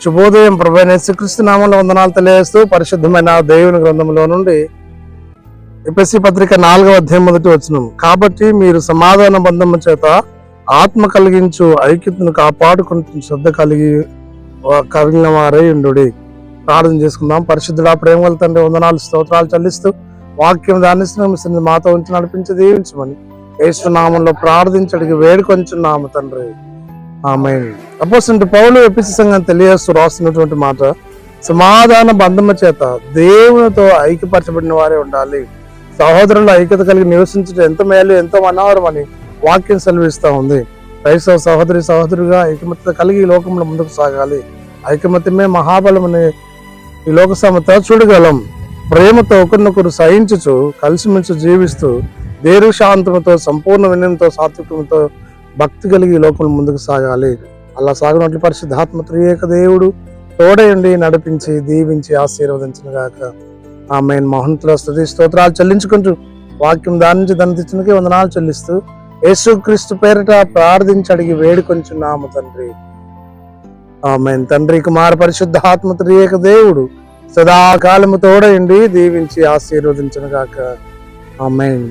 శుభోదయం. ప్రభువైన యేసుక్రీస్తు నామములో వందనాలు తెలియజేస్తూ పరిశుద్ధమైన దేవుని గ్రంథంలో నుండి ఎఫెసీ పత్రిక 4వ అధ్యాయం 1వ వచనం. కాబట్టి మీరు సమాధాన బంధము చేత ఆత్మ కలిగించు ఐక్యతను కాపాడుకుంటూ శ్రద్ధ కలిగిన వారై ఉండుడి. ప్రార్థన చేసుకుందాం. పరిశుద్ధుడా, ప్రేమగల తండ్రి, వందనాలు స్తోత్రాలు చెల్లిస్తూ వాక్యం ధ్యానిస్తున్న మాతో ఉంచి నడిపించి దీవించమని యేసు నామములో ప్రార్థించడికి వేడుకొంచున్నాము తండ్రి. ఆమేన్. అపోస్తలుడైన పౌలు ఎఫెసీ సంఘానికి తెలియజేస్తూ రాస్తున్నటువంటి మాట, సమాధాన బంధము చేత దేవునితో ఐక్యపరచబడిన వారే ఉండాలి. సహోదరుల ఐక్యత కలిగి నివసించడం ఎంత మేలు, ఎంతో మనోహరం అని వాక్యం సెలవిస్తూ ఉంది. క్రైస్తవ సహోదరుగా ఐకమత్యత కలిగి ఈ లోకంలో ముందుకు సాగాలి. ఐకమత్యమే మహాబలమని ఈ లోక సమత చూడగలం. ప్రేమతో ఒకరినొకరు సహించుచు కలిసిమెలిసి జీవిస్తూ దీర్ఘశాంతముతో సంపూర్ణ వినయంతో సాత్వికంతో భక్తి కలిగి ఈ లోకంలో ముందుకు సాగాలి. అలా సాగినట్లు పరిశుద్ధాత్మ త్రియేక దేవుడు తోడయండి, నడిపించి, దీవించి, ఆశీర్వదించిన గాక. ఆమేన్. మహోన్నతుల స్తుతి స్తోత్రాలు చెల్లించుకుంటూ వాక్యం దాని దంతించడానికి వందనాలు చెల్లిస్తూ యేసుక్రీస్తు పేరిట ప్రార్థించి అడిగి వేడుకొంచున్నాము తండ్రి. ఆమేన్. తండ్రి, కుమార పరిశుద్ధాత్మ త్రియేక దేవుడు సదాకాలము తోడయండి, దీవించి, ఆశీర్వదించిన గాక. ఆమేన్.